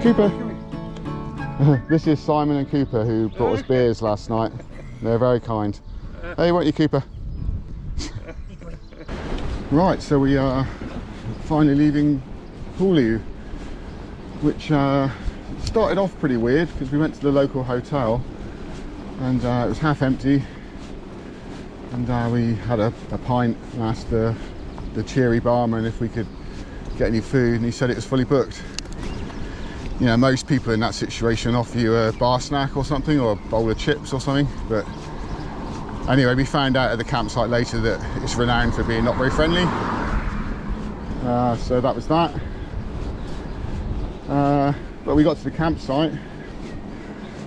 Cooper. This is Simon and Cooper who brought us beers last night. They're very kind. Hey, won't you, Cooper? Right, so we are finally leaving Poolewe, which started off pretty weird because we went to the local hotel and it was half empty, and we had a pint and asked the cheery barman if we could get any food, and he said it was fully booked. You know, most people in that situation offer you a bar snack or something, or a bowl of chips or something, but anyway, we found out at the campsite later that it's renowned for being not very friendly. So that was that. But we got to the campsite.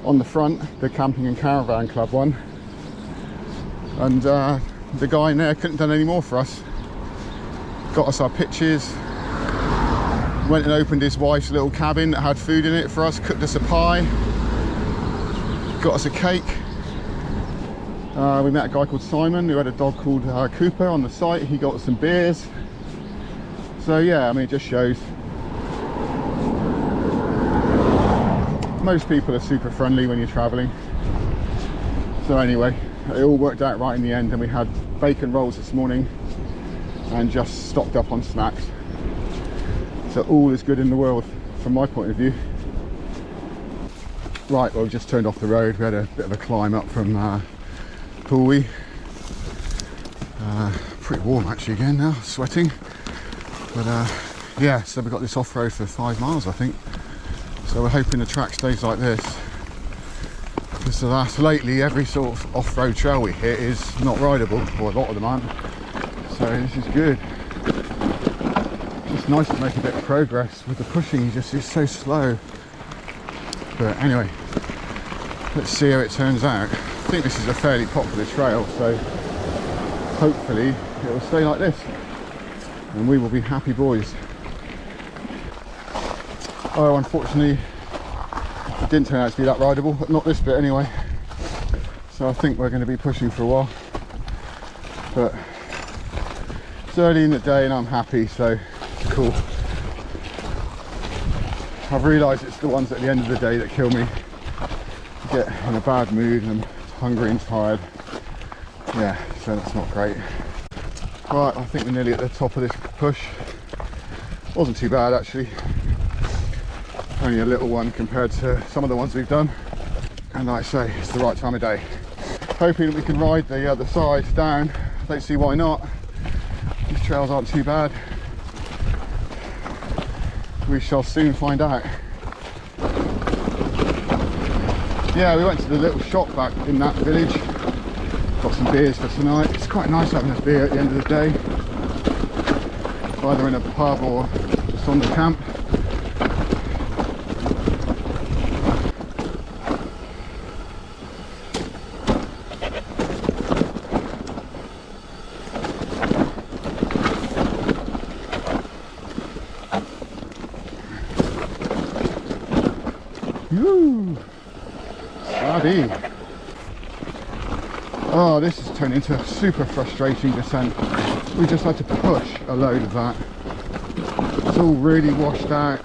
On the front, the camping and caravan club one, and the guy in there couldn't have done any more for us. Got us our pitches, went and opened his wife's little cabin that had food in it for us, cooked us a pie, got us a cake. We met a guy called Simon who had a dog called Cooper on the site. He got us some beers. So yeah, I mean, it just shows most people are super friendly when you're traveling. So anyway, it all worked out right in the end, and we had bacon rolls this morning and just stocked up on snacks. So all is good in the world from my point of view. Right, well, we just turned off the road. We had a bit of a climb up from Poolewe. Pretty warm actually again now, sweating. But yeah, so we got this off-road for 5 miles, I think. So we're hoping the track stays like this. Because lately, every sort of off-road trail we hit is not rideable, or a lot of them aren't. So this is good. It's nice to make a bit of progress. With the pushing, it's so slow. But anyway, let's see how it turns out. I think this is a fairly popular trail, so hopefully it will stay like this, and we will be happy boys. Oh, unfortunately, it didn't turn out to be that rideable, but not this bit anyway. So I think we're going to be pushing for a while. But it's early in the day and I'm happy, so it's cool. I've realised it's the ones at the end of the day that kill me. I get in a bad mood and I'm hungry and tired. Yeah, so that's not great. Right, I think we're nearly at the top of this push. Wasn't too bad actually. Only a little one compared to some of the ones we've done. And like I say, it's the right time of day. Hoping that we can ride the other side down. I don't see why not. These trails aren't too bad. We shall soon find out. Yeah, we went to the little shop back in that village. Got some beers for tonight. It's quite nice having a beer at the end of the day. Either in a pub or just on the camp. Woo! Bloody. Oh, this has turned into a super frustrating descent. We just had to push a load of that. It's all really washed out.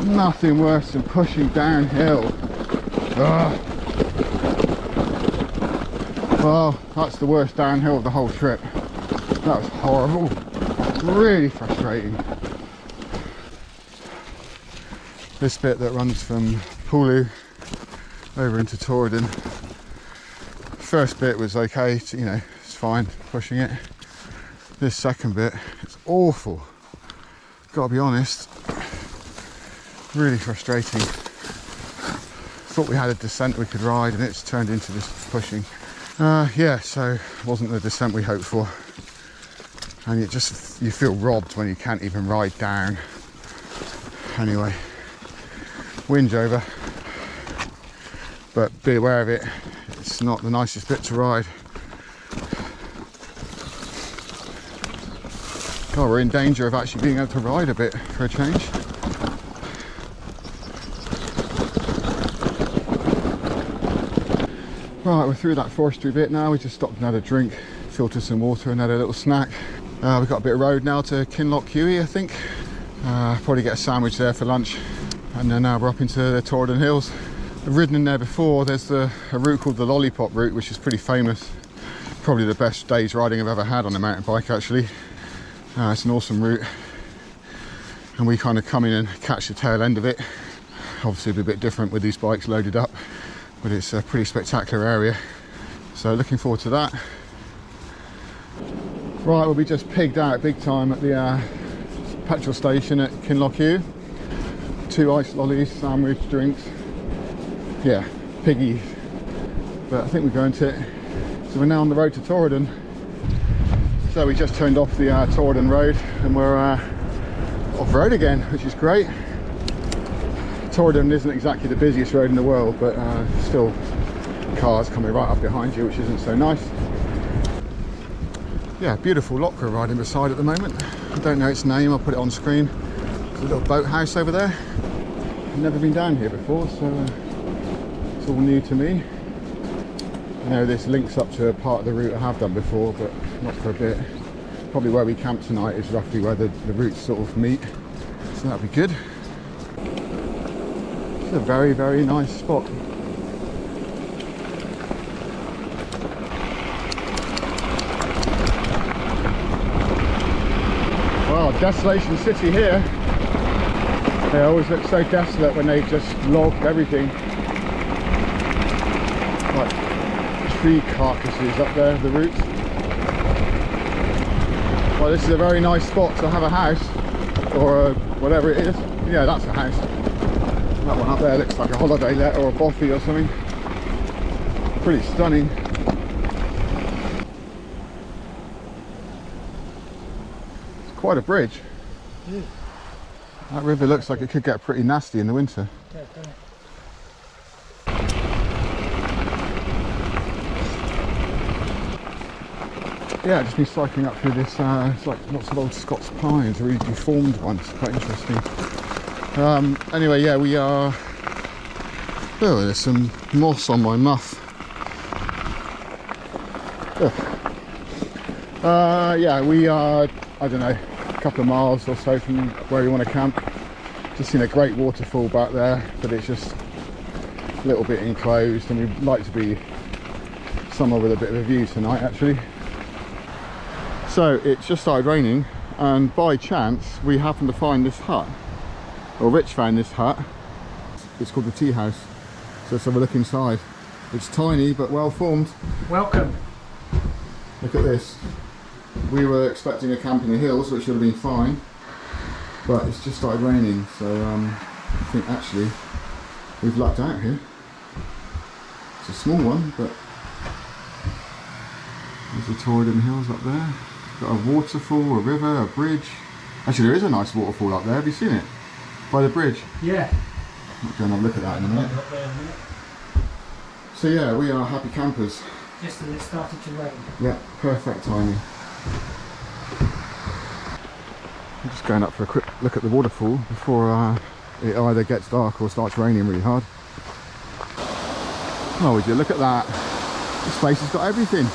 Nothing worse than pushing downhill. Ugh. Well, that's the worst downhill of the whole trip. That was horrible. Really frustrating. This bit that runs from Poolewe over into Torridon. First bit was okay, you know, it's fine pushing it. This second bit, it's awful. Gotta be honest, really frustrating. Thought we had a descent we could ride, and it's turned into this pushing. Yeah, so it wasn't the descent we hoped for, and you feel robbed when you can't even ride down. Anyway, wind's over, but be aware of it. It's not the nicest bit to ride. God, we're in danger of actually being able to ride a bit for a change. Right, we're through that forestry bit now. We just stopped and had a drink, filtered some water and had a little snack. We've got a bit of road now to Kinlochewe, I think. Probably get a sandwich there for lunch, and then we're up into the Torridon Hills. I've ridden in there before. There's a route called the Lollipop route, which is pretty famous. Probably the best day's riding I've ever had on a mountain bike, actually. It's an awesome route, and we kind of come in and catch the tail end of it. Obviously it'll be a bit different with these bikes loaded up, but it's a pretty spectacular area, so looking forward to that. Right, well, we just pigged out big time at the petrol station at Kinlochewe. 2 ice lollies, sandwich, drinks. Yeah, piggy. But I think we're going to it. So we're now on the road to Torridon. So we just turned off the Torridon road, and we're off-road again, which is great. Torridon isn't exactly the busiest road in the world, but still cars coming right up behind you, which isn't so nice. Yeah, beautiful loch we're riding beside at the moment. I don't know its name, I'll put it on screen. There's a little boathouse over there. I've never been down here before, so it's all new to me. I know this links up to a part of the route I have done before, but not for a bit. Probably where we camp tonight is roughly where the routes sort of meet, so that'll be good. It's a very, very nice spot. Wow, Desolation City here. They always look so desolate when they just logged everything. Like tree carcasses up there, the roots. Well, this is a very nice spot to have a house, or whatever it is. Yeah, that's a house. That one up there looks like a holiday let or a bothy or something. Pretty stunning. It's quite a bridge. Yeah. That river looks like it could get pretty nasty in the winter. Yeah, yeah, just been cycling up through this, it's like lots of old Scots pines, a really deformed one. It's quite interesting. Anyway, yeah, we are... Oh, there's some moss on my muff. Yeah, we are, I don't know, a couple of miles or so from where we want to camp. Just seen a great waterfall back there, but it's just a little bit enclosed, and we'd like to be somewhere with a bit of a view tonight, actually. So it's just started raining, and by chance we happened to find this hut, or Rich found this hut. It's called the Tea House. So let's have a look inside. It's tiny but well formed. Welcome. Look at this. We were expecting a camp in the hills, which would have been fine, but it's just started raining, so I think actually we've lucked out here. It's a small one, but there's the Torridon Hills up there. Got a waterfall, a river, a bridge. Actually, there is a nice waterfall up there. Have you seen it? By the bridge? Yeah. I'll go and have a look at that in a minute. So yeah, we are happy campers. Just as it started to rain. Yeah, perfect timing. I'm just going up for a quick look at the waterfall before it either gets dark or starts raining really hard. Oh, would you look at that? This place has got everything.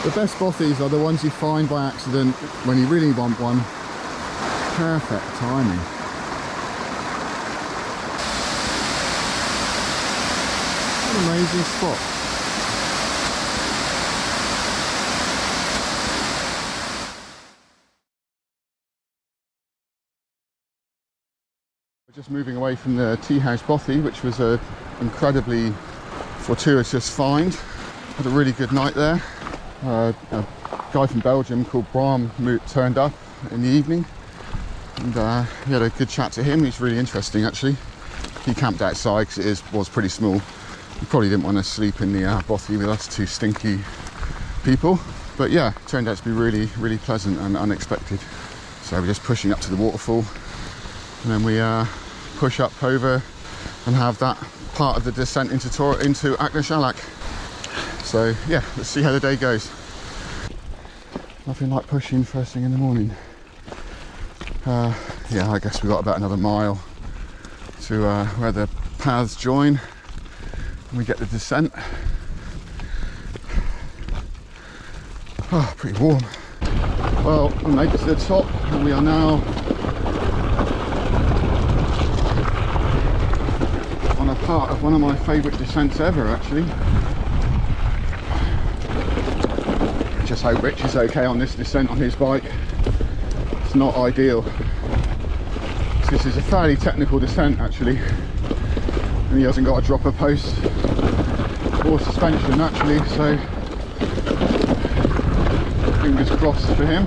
The best bothies are the ones you find by accident when you really want one. Perfect timing. What an amazing spot. We're just moving away from the tea house bothy, which was an incredibly fortuitous find. Had a really good night there. A guy from Belgium called Bram turned up in the evening, and we had a good chat to him. He's really interesting, actually. He camped outside because it was pretty small. He probably didn't want to sleep in the bothy with us two stinky people, but yeah, it turned out to be really, really pleasant and unexpected. So we're just pushing up to the waterfall, and then we push up over and have that part of the descent into Kinlochewe. So yeah, let's see how the day goes. Nothing like pushing first thing in the morning. Yeah, I guess we've got about another mile to where the paths join and we get the descent. Oh, pretty warm. Well, we made it to the top and we are now on a part of one of my favourite descents ever, actually. Just hope Rich is okay on this descent on his bike. It's not ideal. This is a fairly technical descent actually, and he hasn't got a dropper post or suspension actually, so fingers crossed for him.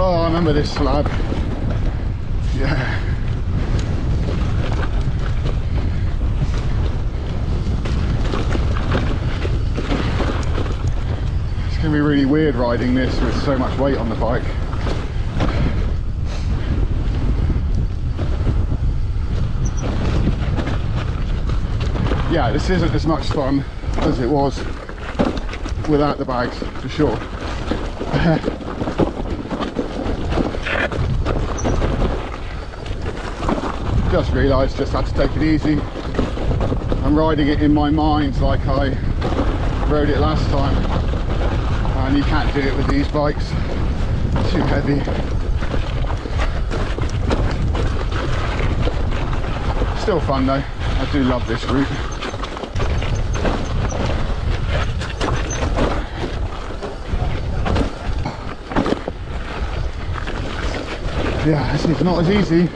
Oh, I remember this slab. Yeah. It's going to be really weird riding this with so much weight on the bike. Yeah, this isn't as much fun as it was without the bags, for sure. Just realised just had to take it easy. I'm riding it in my mind like I rode it last time, and you can't do it with these bikes, too heavy. Still fun though, I do love this route. Yeah, this is not as easy.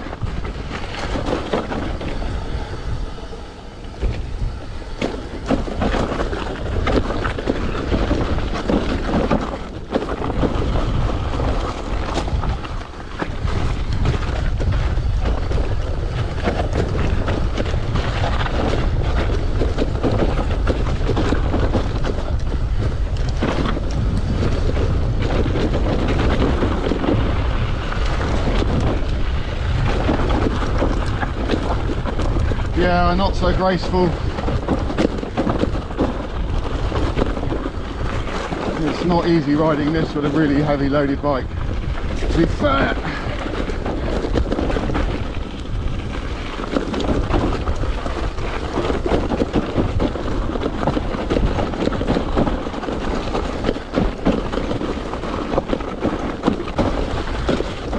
Yeah, not so graceful. It's not easy riding this with a really heavy loaded bike, to be fair.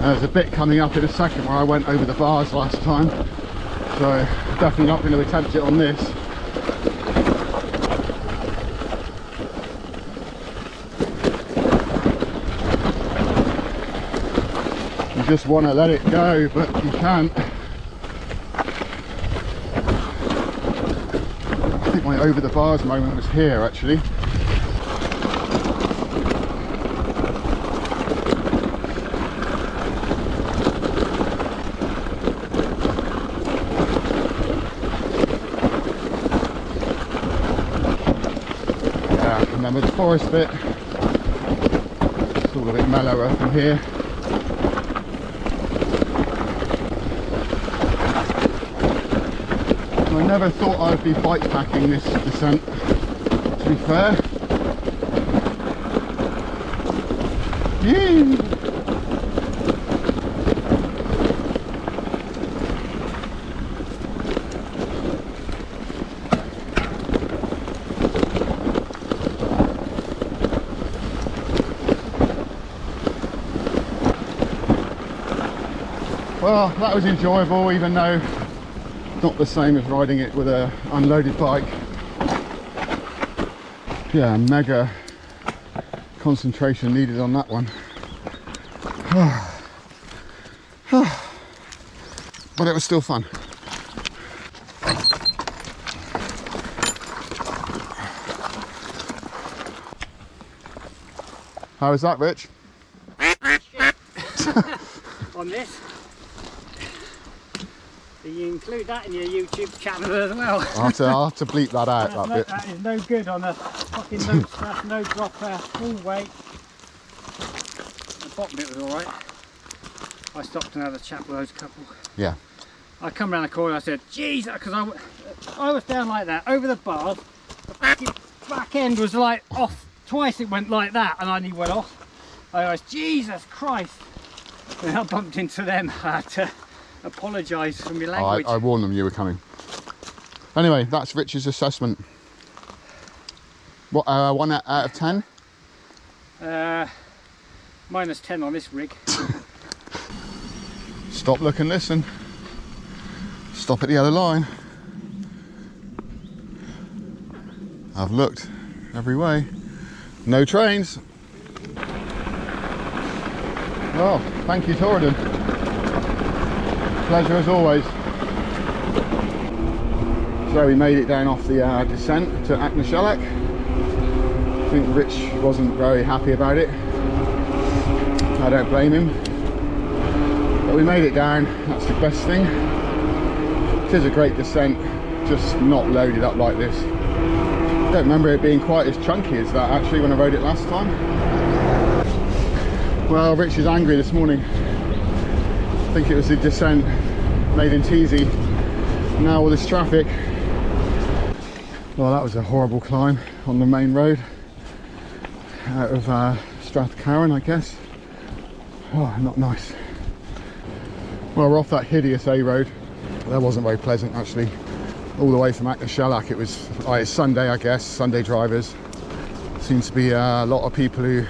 There's a bit coming up in a second where I went over the bars last time, so definitely not going to attempt it on this. You just want to let it go, but you can't. I think my over the bars moment was here actually. And then with the forest bit, it's all a bit mellower from here. I never thought I'd be bike packing this descent, to be fair. Yee! Well, that was enjoyable, even though not the same as riding it with a unloaded bike. Yeah, mega concentration needed on that one. But it was still fun. How was that, Rich? On this. You include that in your YouTube channel as well. I'll have to bleep that out, that bit. That is no good on a fucking no strap, no dropper, full weight. The bottom bit was alright. I stopped and had a chat with those couple. Yeah. I come around the corner and I said, Jesus, because I was down like that, over the bars, the fucking back end was like off, twice it went like that and I nearly went off. I was, Jesus Christ. And I bumped into them, I had to apologise for my language. I warned them you were coming. Anyway, that's Rich's assessment. What, 1 out of 10? -10 on this rig. Stop, look and listen. Stop at the yellow line. I've looked every way. No trains. Well, thank you, Torridon. Pleasure as always. So we made it down off the descent to Kinlochewe. I think Rich wasn't very happy about it. I don't blame him. But we made it down, that's the best thing. It is a great descent, just not loaded up like this. I don't remember it being quite as chunky as that actually when I rode it last time. Well, Rich is angry this morning. I think it was the descent made in Teesy. Now all this traffic. Well, that was a horrible climb on the main road out of Strathcarron, I guess. Oh, not nice. Well, we're off that hideous A road. That wasn't very pleasant actually. All the way from Kinlochewe. It was it's Sunday, I guess. Sunday drivers. Seems to be a lot of people who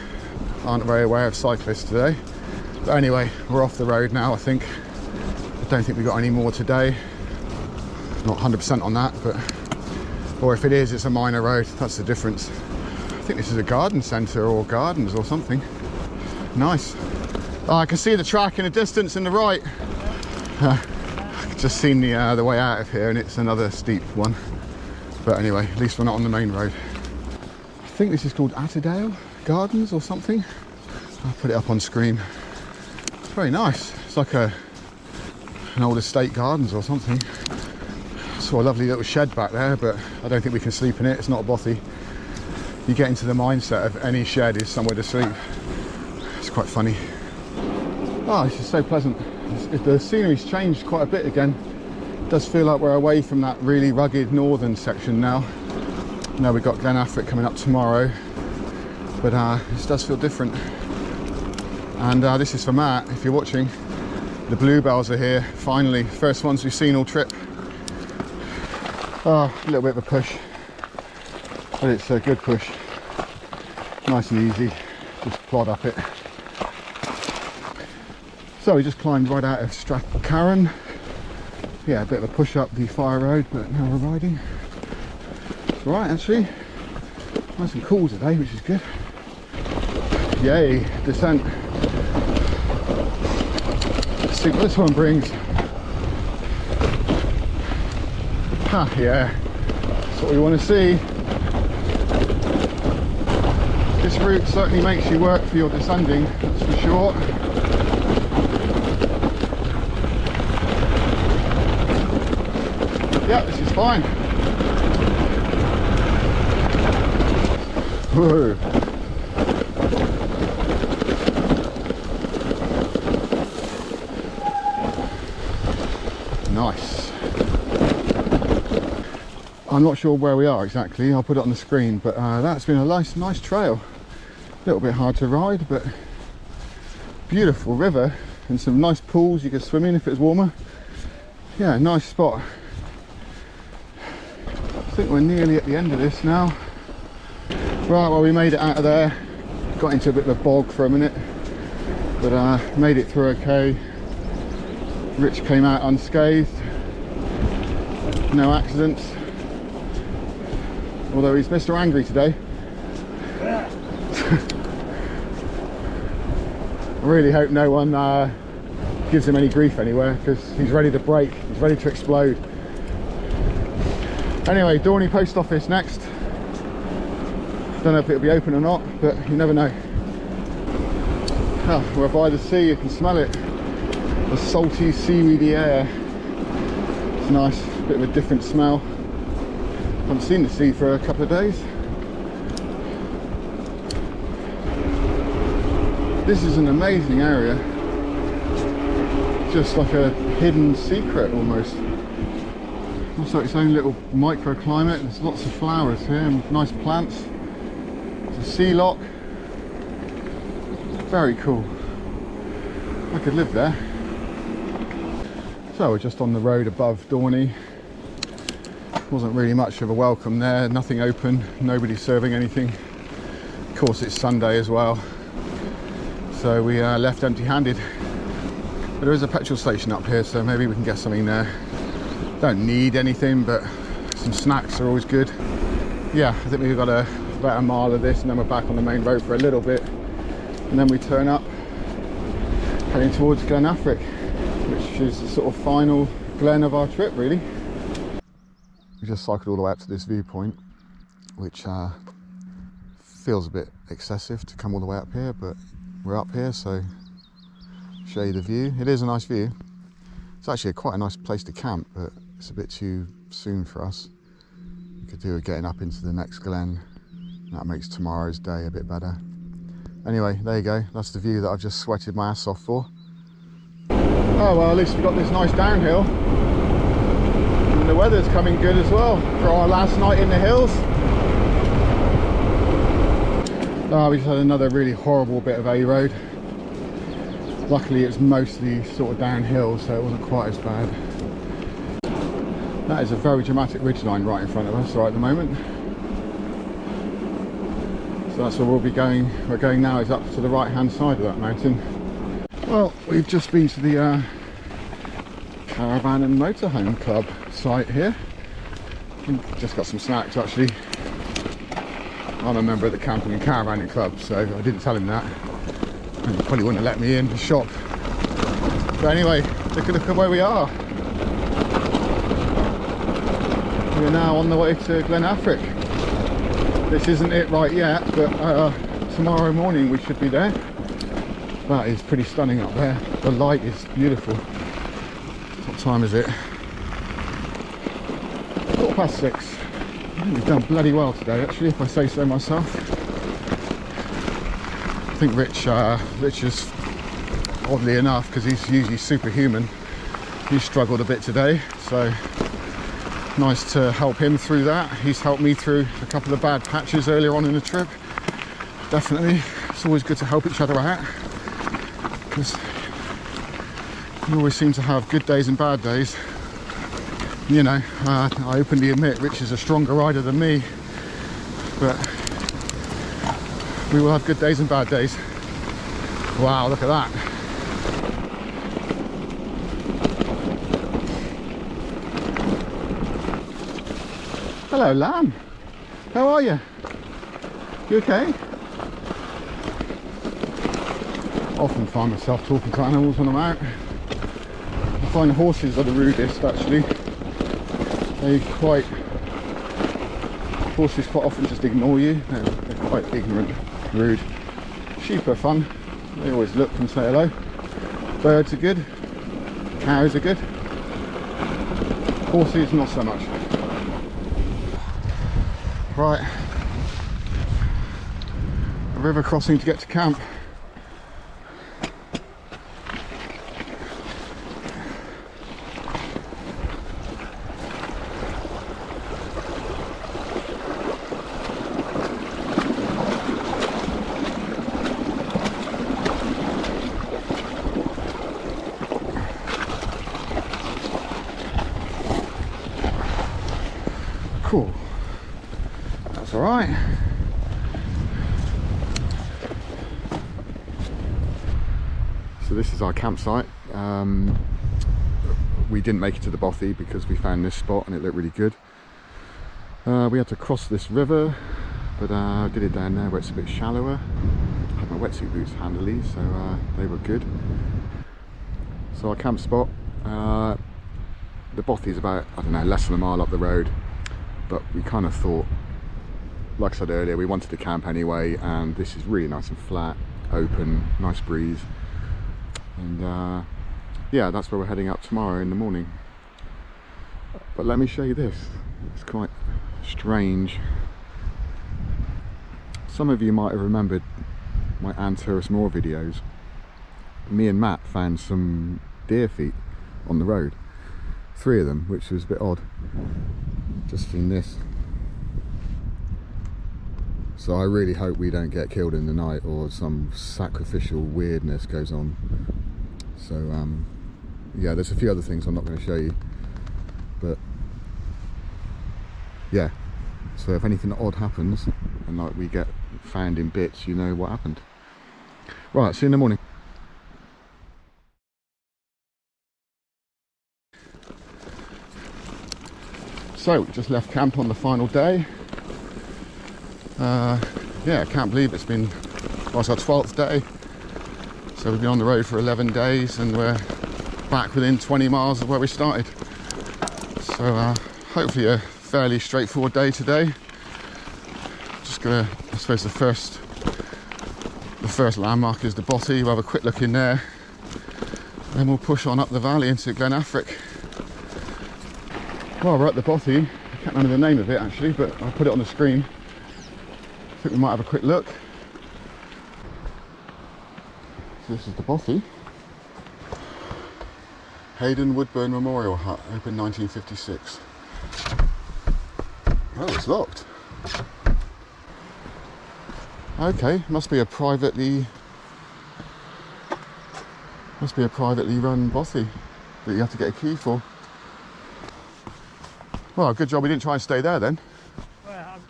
aren't very aware of cyclists today. But anyway, we're off the road now, I think. I don't think we got any more today. Not 100% on that, but or if it is, it's a minor road. That's the difference. I think this is a garden centre or gardens or something. Nice. Oh, I can see the track in the distance in the right. Just seen the way out of here, and it's another steep one. But anyway, at least we're not on the main road. I think this is called Atterdale Gardens or something. I'll put it up on screen. It's very nice. It's like an old estate gardens or something. Saw a lovely little shed back there, but I don't think we can sleep in it. It's not bothy. You get into the mindset of any shed is somewhere to sleep. It's quite funny. Oh, this is so pleasant. The scenery's changed quite a bit again. It does feel like we're away from that really rugged northern section now. Now we've got Glen Affric coming up tomorrow, but this does feel different. And this is for Matt, if you're watching. The bluebells are here, finally. First ones we've seen all trip. Oh, a little bit of a push, but it's a good push. Nice and easy, just plod up it. So we just climbed right out of Strathcarron. Yeah, a bit of a push up the fire road, but now we're riding. It's alright actually. Nice and cool today, which is good. Yay, descent. Let's see what this one brings. Ah, yeah, that's what we want to see. This route certainly makes you work for your descending, that's for sure. Yeah, this is fine. Whoa. Nice. I'm not sure where we are exactly. I'll put it on the screen, but that's been a nice trail. A little bit hard to ride, but beautiful river and some nice pools you could swim in if it was warmer. Yeah, nice spot. I think we're nearly at the end of this now. Right, well, we made it out of there. Got into a bit of a bog for a minute, but made it through okay. Rich came out unscathed. No accidents. Although he's Mr. Angry today. I really hope no one gives him any grief anywhere, because he's ready to break. He's ready to explode. Anyway, Dorney Post Office next. Don't know if it'll be open or not, but you never know. Oh, we're by the sea, you can smell it. The salty, seaweedy air. It's nice, bit of a different smell. Haven't seen the sea for a couple of days. This is an amazing area. Just like a hidden secret almost. Looks like its own little microclimate. There's lots of flowers here and nice plants. There's a sea loch. Very cool. I could live there. So we're just on the road above Dorney. Wasn't really much of a welcome there. Nothing open. Nobody serving anything. Of course, it's Sunday as well. so we left empty-handed. But there is a petrol station up here, so maybe we can get something there. Don't need anything, but some snacks are always good. Yeah, I think we've got about a mile of this, and then we're back on the main road for a little bit, and then we turn up heading towards Kinlochewe, which is the sort of final glen of our trip, really. We just cycled all the way up to this viewpoint, which feels a bit excessive to come all the way up here, but we're up here, so show you the view. It is a nice view. It's actually quite a nice place to camp, but it's a bit too soon for us. We could do with getting up into the next glen. That makes tomorrow's day a bit better. Anyway, there you go. That's the view that I've just sweated my ass off for. Oh well, at least we've got this nice downhill. And the weather's coming good as well for our last night in the hills. Oh, we just had another really horrible bit of A road. Luckily it's mostly sort of downhill, so it wasn't quite as bad. That is a very dramatic ridgeline right in front of us right at the moment. So that's where we'll be going. We're going now is up to the right hand side of that mountain. Well, we've just been to the Caravan and Motorhome Club site here. We've just got some snacks actually. I'm a member of the Camping and Caravanning Club, so I didn't tell him that. And he probably wouldn't have let me in the shop. But anyway, look at where we are. We're now on the way to Kinlochewe. This isn't it right yet, but tomorrow morning we should be there. That is pretty stunning up there. The light is beautiful. What time is it? 6:15. I think we've done bloody well today, actually, if I say so myself. I think Rich is, oddly enough, because he's usually superhuman, he struggled a bit today, so nice to help him through that. He's helped me through a couple of bad patches earlier on in the trip. Definitely, it's always good to help each other out, because we always seem to have good days and bad days. You know, I openly admit Rich is a stronger rider than me, but we will have good days and bad days. Wow, look at that. Hello, lamb. How are you? You okay? Often find myself talking to animals when I'm out. I find horses are the rudest, actually. Horses quite often just ignore you. They're quite ignorant, rude. Sheep are fun. They always look and say hello. Birds are good. Cows are good. Horses, not so much. Right. A river crossing to get to camp. Cool. That's all right. So this is our campsite. We didn't make it to the bothy because we found this spot and it looked really good. We had to cross this river, but I did it down there where it's a bit shallower. I had my wetsuit boots handily, so they were good. So our camp spot, the bothy is about, I don't know, less than a mile up the road. But we kind of thought, like I said earlier, we wanted to camp anyway, and this is really nice and flat, open, nice breeze, and yeah, that's where we're heading up tomorrow in the morning. But let me show you this. It's quite strange. Some of you might have remembered my Anterus Moor videos. Me and Matt found some deer feet on the road, 3 of them, which was a bit odd. Just seen this, so I really hope we don't get killed in the night or some sacrificial weirdness goes on. So yeah, there's a few other things I'm not going to show you, but yeah, so if anything odd happens and like we get found in bits, you know what happened. Right, see you in the morning. So we just left camp on the final day. Yeah, I can't believe it's been, well, it's our 12th day. So we've been on the road for 11 days and we're back within 20 miles of where we started. So hopefully a fairly straightforward day today. Just gonna, I suppose the first landmark is the Bothy. We'll have a quick look in there. Then we'll push on up the valley into Glen Affric. Well, we're at the Bothy. I can't remember the name of it actually, but I'll put it on the screen. I think we might have a quick look. So this is the Bothy. Hayden Woodburn Memorial Hut, opened 1956. Oh, it's locked. Okay, must be a privately run Bothy that you have to get a key for. Well, good job we didn't try and stay there then. Well,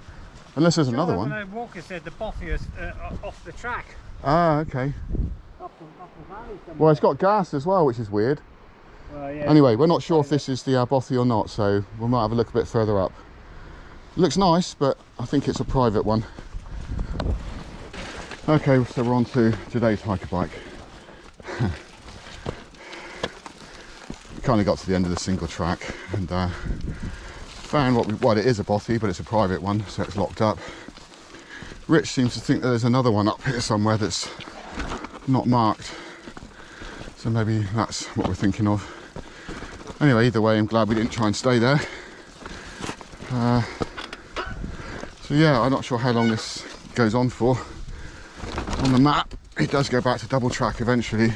unless there's another one. Walker said the Bothy is off the track. Ah, okay. Up the valley somewhere. Well, it's got gas as well, which is weird. Well, yeah, anyway, we're not sure if this is the Bothy or not, so we might have a look a bit further up. It looks nice, but I think it's a private one. Okay, so we're on to today's hiker bike. We kind of got to the end of the single track and found what it is a Bothy, but it's a private one, so it's locked up. Rich seems to think that there's another one up here somewhere that's not marked, so maybe that's what we're thinking of. Anyway, either way, I'm glad we didn't try and stay there. So yeah, I'm not sure how long this goes on for. On the map, it does go back to double track eventually,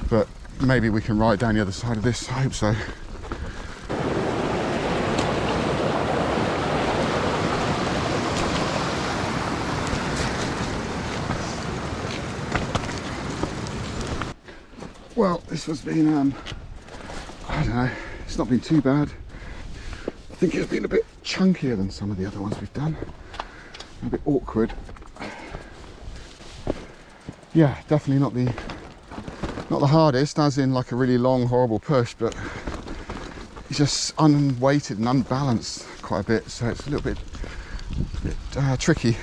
but maybe we can ride down the other side of this. I hope so. Well, this has been, I don't know, it's not been too bad. I think it's been a bit chunkier than some of the other ones we've done. A bit awkward. Yeah, definitely not the hardest, as in like a really long, horrible push, but it's just unweighted and unbalanced quite a bit, so it's a little bit tricky.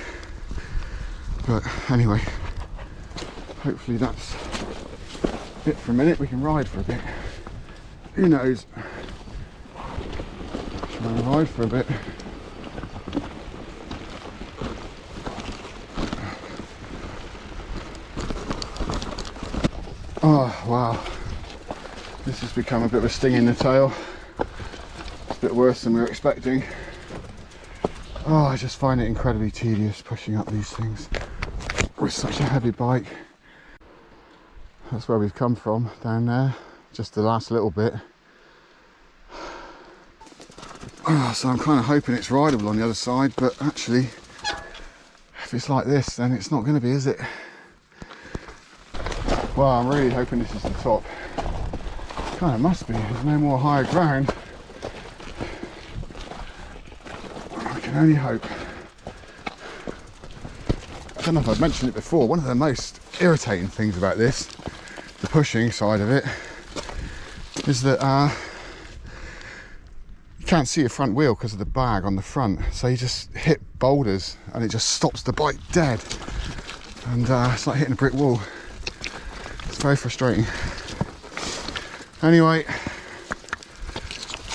But anyway, hopefully that's it for a minute. We can ride for a bit. Who knows? Try and ride for a bit. Oh wow, this has become a bit of a sting in the tail. It's a bit worse than we were expecting. Oh, I just find it incredibly tedious pushing up these things with such a heavy bike. That's where we've come from, down there, just the last little bit. Oh, so I'm kind of hoping it's rideable on the other side, but actually, if it's like this, then it's not going to be, is it? Well, I'm really hoping this is the top. Kind of must be, there's no more higher ground. I can only hope. I don't know if I've mentioned it before, one of the most irritating things about this, the pushing side of it, is that you can't see your front wheel because of the bag on the front, so you just hit boulders and it just stops the bike dead, and it's like hitting a brick wall. It's very frustrating. Anyway,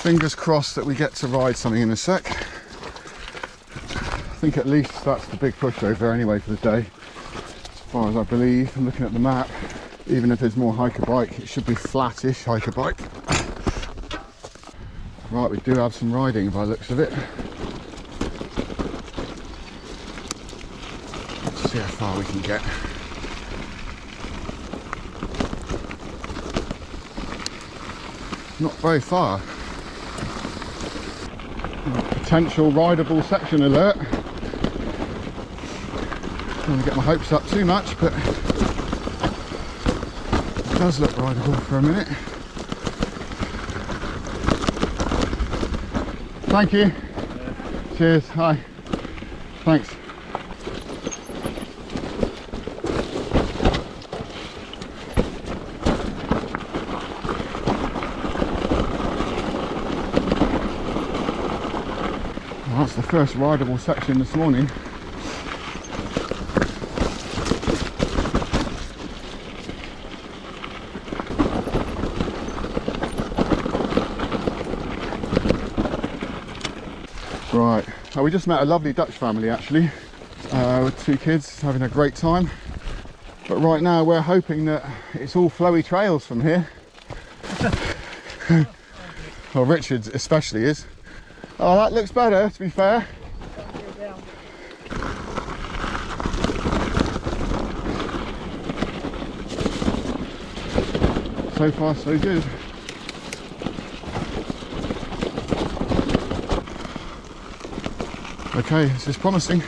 fingers crossed that we get to ride something in a sec. I think at least that's the big pushover anyway for the day, as far as I believe. I'm looking at the map. Even if there's more hiker bike, it should be flattish hiker bike. Right, we do have some riding by the looks of it. Let's see how far we can get. Not very far. Potential rideable section alert. Don't want to get my hopes up too much, but it does look rideable for a minute. Thank you. Cheers. Hi. Thanks. It's the first rideable section this morning. Right, we just met a lovely Dutch family actually, with 2 kids having a great time. But right now we're hoping that it's all flowy trails from here. Well, Richard especially is. Oh, that looks better, to be fair. So far, so good. Okay, this is promising.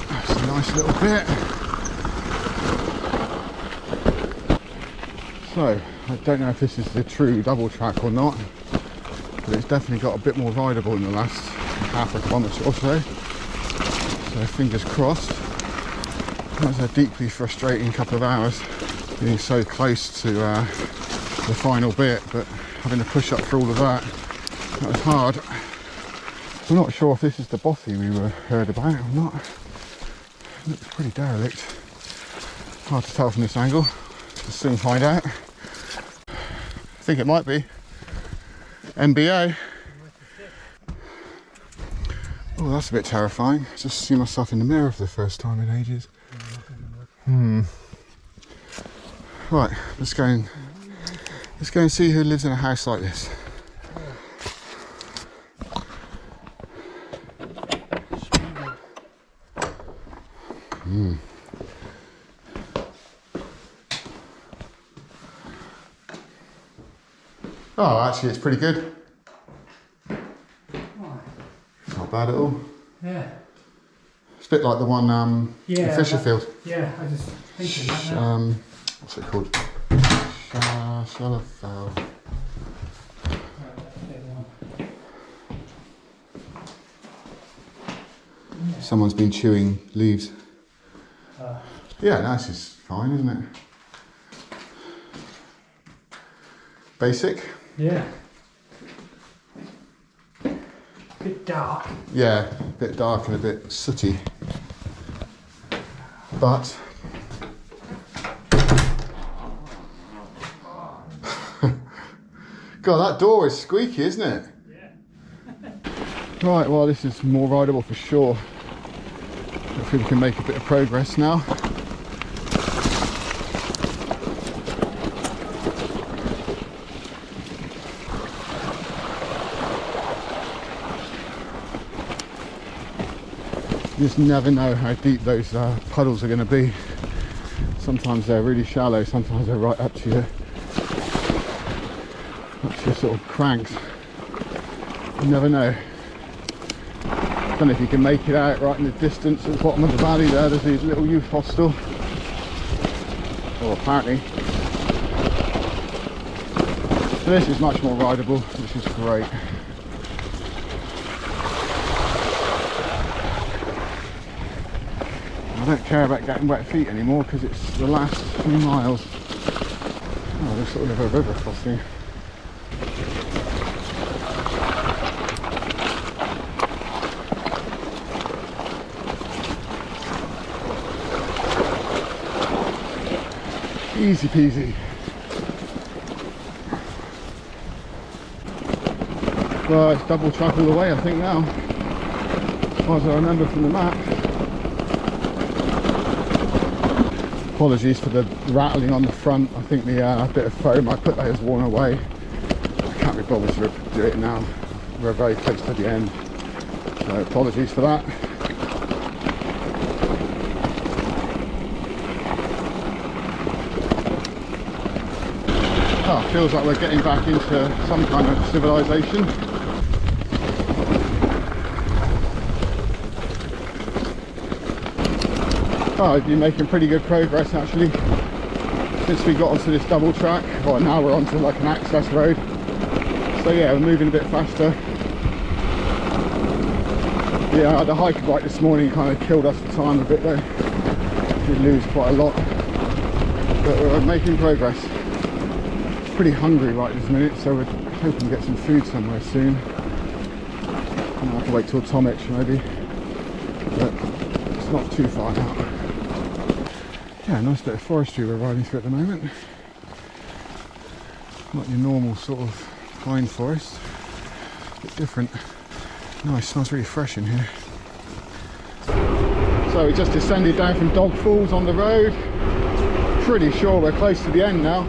That's a nice little bit. So, I don't know if this is the true double track or not, but it's definitely got a bit more rideable in the last half a kilometre or so. So fingers crossed. That was a deeply frustrating couple of hours, being so close to the final bit, but having to push up through all of that was hard. I'm not sure if this is the bothy we heard about or not. It looks pretty derelict. Hard to tell from this angle. We'll soon find out. I think it might be. MBA. Oh, that's a bit terrifying. Just see myself in the mirror for the first time in ages. Right, let's go and see who lives in a house like this. Oh, actually it's pretty good. Not bad at all. Yeah. It's a bit like the one in Fisherfield. Yeah, I just thinking that now. What's it called? Shallowfell. Someone's been chewing leaves. Yeah, nice is fine, isn't it? Basic. Yeah. Bit dark. Yeah, a bit dark and a bit sooty. But God, that door is squeaky, isn't it? Yeah. Right, well this is more rideable for sure. Hopefully we can make a bit of progress now. You just never know how deep those puddles are going to be. Sometimes they're really shallow, sometimes they're right up to your sort of cranks. You never know. I don't know if you can make it out right in the distance at the bottom of the valley there. There's these little youth hostel. Or apparently. So this is much more rideable, which is great. I don't care about getting wet feet anymore because it's the last few miles. Oh, there's sort of a river crossing. Easy peasy. Well, it's double track all the way I think now, as far as I remember from the map. Apologies for the rattling on the front. I think the bit of foam I put there has worn away. I can't be bothered to do it now. We're very close to the end, so apologies for that. Oh, feels like we're getting back into some kind of civilization. Oh, I've been making pretty good progress actually since we got onto this double track. Well, now we're onto like an access road. So yeah, we're moving a bit faster. Yeah, the hike right this morning kind of killed us for time a bit though. We lose quite a lot. but we're making progress. Pretty hungry right this minute, so we're hoping to get some food somewhere soon. I'll have to wait till Tomich maybe, but it's not too far out. Yeah, nice bit of forestry we're riding through at the moment. Not your normal sort of pine forest, a bit different. Nice, smells really fresh in here. So we just descended down from Dog Falls on the road. Pretty sure we're close to the end now.